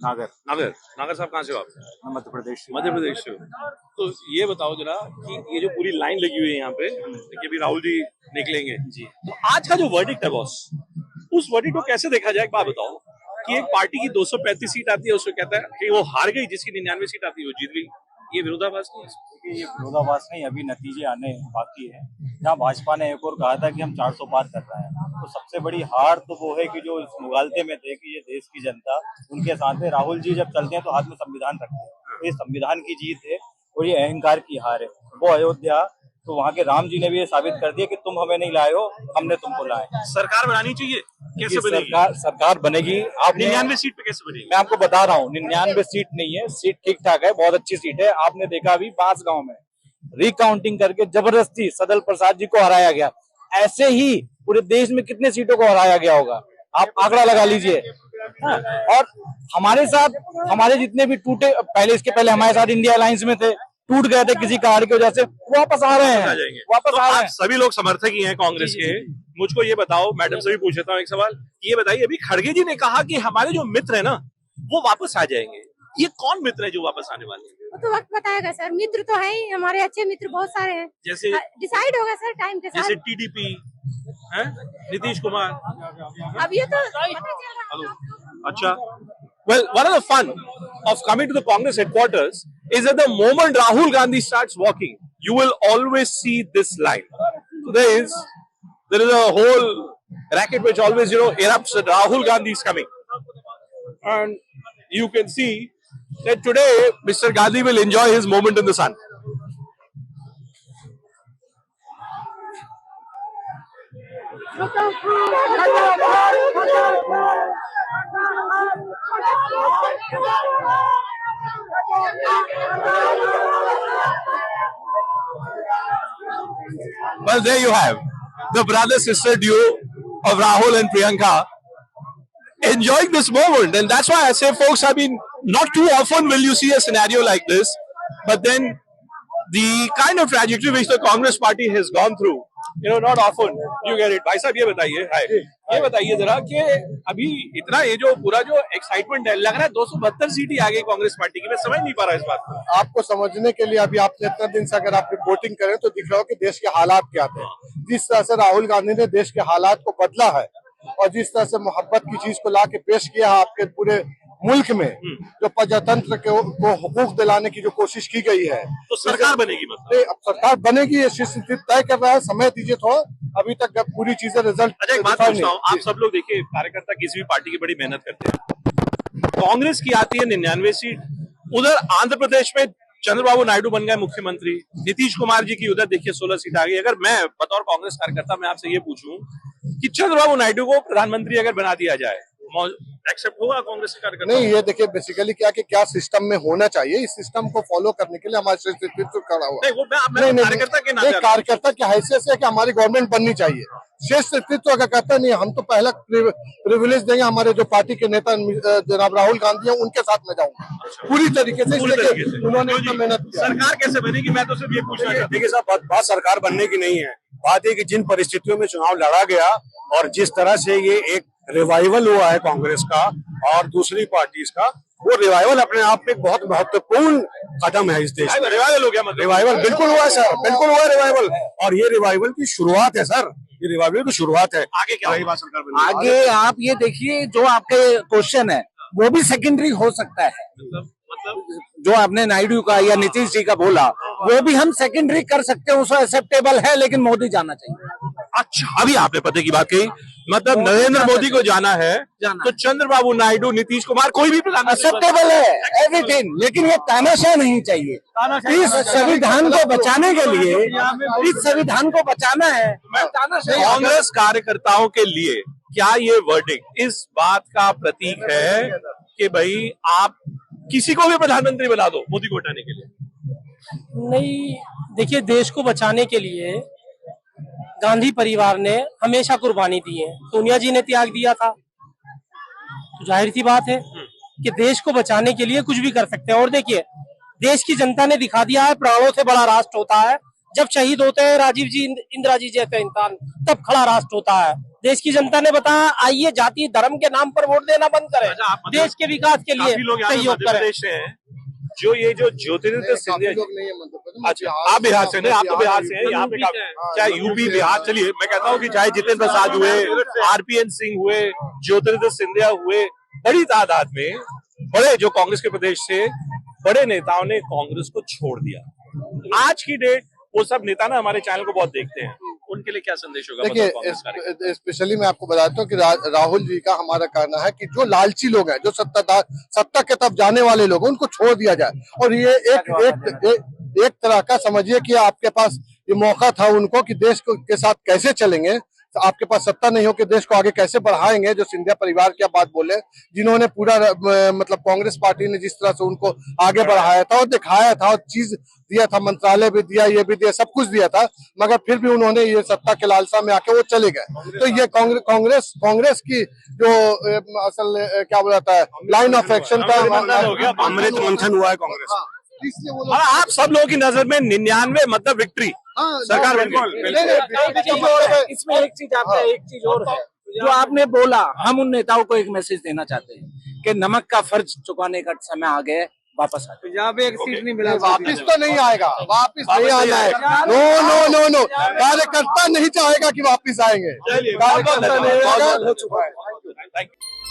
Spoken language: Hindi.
नागर। नागर नागर साहब कहाँ से हो आप? मैं मध्य प्रदेश से। मध्य प्रदेश से हो। तो ये बताओ जरा कि ये जो पूरी लाइन लगी हुई है यहाँ पे कि अभी राहुल जी निकलेंगे जी। तो आज का जो वर्डिक्ट है बॉस, उस वर्डिक्ट को कैसे देखा जाए? एक बात बताओ कि एक पार्टी की 235 सीट आती है, उसको कहता है कि वो हार गई, जिसकी 99 सीट आती है वो जीत गई। ये विरोधाभास नहीं है? ये विरोधाभास नहीं, अभी नतीजे आने बाकी है। जहाँ भाजपा ने एक और कहा था कि हम 400 पार कर रहे हैं, तो सबसे बड़ी हार तो वो है कि जो इस मुगालते में थे कि ये देश की जनता उनके साथ है। राहुल जी जब चलते हैं तो हाथ में संविधान रखते हैं, तो ये संविधान की जीत है और ये अहंकार की हार है। वो अयोध्या तो वहाँ के राम जी ने भी ये साबित कर दिया कि तुम हमें नहीं लाए हो, हमने तुमको लाए। सरकार बनानी चाहिए, कैसे बनेगी? सरकार बनेगी। आप 99 सीट पे कैसे बनेगी? मैं आपको बता रहा हूँ, 99 सीट नहीं है, सीट ठीक ठाक है, बहुत अच्छी सीट है। आपने देखा अभी बांसगांव में रिकाउंटिंग करके जबरदस्ती सदल प्रसाद जी को हराया गया। ऐसे ही पूरे देश में कितने सीटों को हराया गया होगा, आप आंकड़ा लगा लीजिए। हाँ, और हमारे साथ हमारे जितने भी टूटे, पहले इसके पहले हमारे साथ इंडिया अलायंस में थे, टूट गए थे किसी कारण की वजह से, वापस आ रहे हैं, वापस तो आ रहे आप हैं। सभी लोग समर्थक ही हैं कांग्रेस के। मुझको ये बताओ, मैडम से भी पूछ लेता हूँ एक सवाल, ये बताइए, अभी खड़गे जी ने कहा कि हमारे जो मित्र है ना वो वापस आ जाएंगे, ये कौन मित्र है जो वापस आने वाले हैं? वो तो वक्त बताएगा सर। मित्र तो है ही, हमारे अच्छे मित्र बहुत सारे हैं। जैसे डिसाइड होगा सर टाइम के साथ। जैसे टीडीपी है, नीतीश कुमार। अब ये तो पता चल रहा है। अच्छा, well, one of the fun of coming to the Congress headquarters is that the moment Rahul Gandhi starts walking, you will always see this line. So there is a whole racket which always erupts that Rahul Gandhi is coming, and you can see that today Mr. Gandhi will enjoy his moment in the sun. Well, there you have the brother-sister duo of Rahul and Priyanka enjoying this moment. And that's why I say, folks, I mean, not too often will you see a scenario like this. But then the kind of trajectory which the Congress party has gone through, not often you get it. भाई साहब ये बताइए, हाय, ये बताइए जरा कि अभी इतना ये जो पूरा जो एक्साइटमेंट है, लग रहा है 272 सीट ही आ गई कांग्रेस पार्टी की। मैं समझ नहीं पा रहा इस बात को। आपको समझने के लिए अभी आपने इतना दिन से अगर आप रिपोर्टिंग करें तो दिख रहा हो कि देश के हालात क्या थे। जिस तरह से राहुल गांधी ने देश के हालात को बदला है और जिस तरह से मोहब्बत की चीज को ला के पेश किया है आपके पूरे मुल्क में, जो प्रजातंत्र को हुकूक दिलाने की जो कोशिश की गई है, तो सरकार बनेगी मतलब? अब सरकार बनेगी, ये स्थिति तय कर रहा है। समय दीजिए थोड़ा, अभी तक पूरी चीजें रिजल्ट। अच्छा, एक बात पूछता हूँ, आप सब लोग देखिए, कार्यकर्ता किसी भी पार्टी की बड़ी मेहनत करते हैं। कांग्रेस की आती है 99 सीट, उधर आंध्र प्रदेश में चंद्रबाबू नायडू बन गए मुख्यमंत्री, नीतीश कुमार जी की उधर देखिए 16 सीट आ गई। अगर मैं बतौर कांग्रेस कार्यकर्ता मैं आपसे ये पूछूं कि चंद्रबाबु नायडू को प्रधानमंत्री अगर बना दिया जाए, एक्सेप्ट होगा कांग्रेस के कार्यकर्ता? नहीं, ये देखिए बेसिकली क्या सिस्टम में होना चाहिए, इस सिस्टम को फॉलो करने के लिए हमारे नेतृत्व खड़ा हुआ। कार्यकर्ता की हैसियत से कि हमारी गवर्नमेंट बननी चाहिए। शेष नेतृत्व अगर कहता नहीं, हम तो पहला प्रिविलेज देंगे, हमारे जो पार्टी के नेता जनाब राहुल गांधी है उनके साथ में जाऊंगा पूरी तरीके से। उन्होंने इतना मेहनत किया। सरकार कैसे बनेगी, मैं तो सिर्फ ये पूछना चाहता हूं। देखिए साहब, बात सरकार बनने की नहीं है, बात है कि जिन परिस्थितियों में चुनाव लड़ा गया और जिस तरह से ये एक रिवाइवल हुआ है कांग्रेस का और दूसरी पार्टीज का, वो रिवाइवल अपने आप में बहुत महत्वपूर्ण कदम है इस देश में। रिवाइवल हो गया मतलब? रिवाइवल बिल्कुल हुआ सर, बिल्कुल हुआ रिवाइवल, और ये रिवाइवल की शुरुआत है सर, ये रिवाइवल की शुरुआत है। आगे क्या रही बात सरकार बनने? आगे आप ये देखिए, जो आपके क्वेश्चन है वो भी सेकेंडरी हो सकता है। मतलब जो आपने नायडू का या नीतीश जी का बोला, वो भी हम सेकेंडरी कर सकते हैं, उसको एक्सेप्टेबल है, लेकिन मोदी जाना चाहिए। अच्छा, अभी आपने पते की बात कही, मतलब नरेंद्र मोदी को जाना है तो चंद्रबाबू नायडू, नीतीश कुमार, कोई भी एक्सेप्टेबल है एवरीथिंग, लेकिन ये तानाशाह नहीं चाहिए। इस संविधान को बचाने के लिए, इस संविधान को बचाना है। कांग्रेस कार्यकर्ताओं के लिए क्या ये वर्डिक्ट इस बात का प्रतीक है कि भाई आप किसी को भी प्रधानमंत्री बना दो मोदी को हटाने के लिए? नहीं, देखिए, देश को बचाने के लिए गांधी परिवार ने हमेशा कुर्बानी दी है। सोनिया जी ने त्याग दिया था, तो जाहिर सी बात है कि देश को बचाने के लिए कुछ भी कर सकते हैं। और देखिए, देश की जनता ने दिखा दिया है, प्राणों से बड़ा राष्ट्र होता है जब शहीद होते हैं राजीव जी, इंदिरा जी जैसे इंसान, तब खड़ा राष्ट्र होता है। देश की जनता ने बताया, आइए जाति धर्म के नाम पर वोट देना बंद करें, अच्छा, आप देश के विकास के लिए काफी लोग यहाँ पे सहयोग मध्य करें। प्रदेश से हैं, जो ये जो ज्योतिरादित्य सिंधिया काफी लोग नहीं है मध्य प्रदेश में। अच्छा, आप बिहार से नहीं, आप तो बिहार से हैं, यहाँ पे चाहे यूपी बिहार, चलिए मैं कहता हूँ कि चाहे जितेंद्र प्रसाद हुए, आरपीएन सिंह हुए, ज्योतिरादित्य सिंधिया हुए, बड़ी तादाद में बड़े जो कांग्रेस के प्रदेश से बड़े नेताओं ने कांग्रेस को छोड़ दिया। आज की डेट वो सब नेता ना हमारे चैनल को बहुत देखते हैं, उनके लिए क्या संदेश होगा? देखिए, स्पेशली मैं आपको बताता हूँ कि राहुल जी का हमारा कहना है कि जो लालची लोग हैं, जो सत्ता के तरफ जाने वाले लोग हैं, उनको छोड़ दिया जाए। और ये एक तरह का समझिए कि आपके पास ये मौका था उनको कि देश के साथ कैसे चलेंगे, तो आपके पास सत्ता नहीं हो कि देश को आगे कैसे बढ़ाएंगे। जो सिंधिया परिवार की बात बोले, जिन्होंने पूरा मतलब कांग्रेस पार्टी ने जिस तरह से उनको आगे बढ़ाया था और दिखाया था और चीज दिया था, मंत्रालय भी दिया, ये भी दिया, सब कुछ दिया था, मगर फिर भी उन्होंने ये सत्ता के लालसा में आके वो चले गए। तो ये कांग्रेस की जो असल क्या बोलाता है लाइन ऑफ एक्शन का अमृत मंथन हुआ है कांग्रेस। इसलिए वो और आप सब लोगों की नजर में 99 मतलब विक्ट्री सरकार बन गई। इसमें एक चीज और है जो आपने बोला, हम उन नेताओं को एक मैसेज देना चाहते हैं कि नमक का फर्ज चुकाने का समय आ गया है, वापस आ जाए। एक सीट नहीं मिला, वापिस तो नहीं आएगा, वापिस नहीं आना है। नो कार्यकर्ता नहीं चाहेगा कि वापिस आएंगे, कार्यकर्ता नहीं आएगा, हो चुका है। Thank you.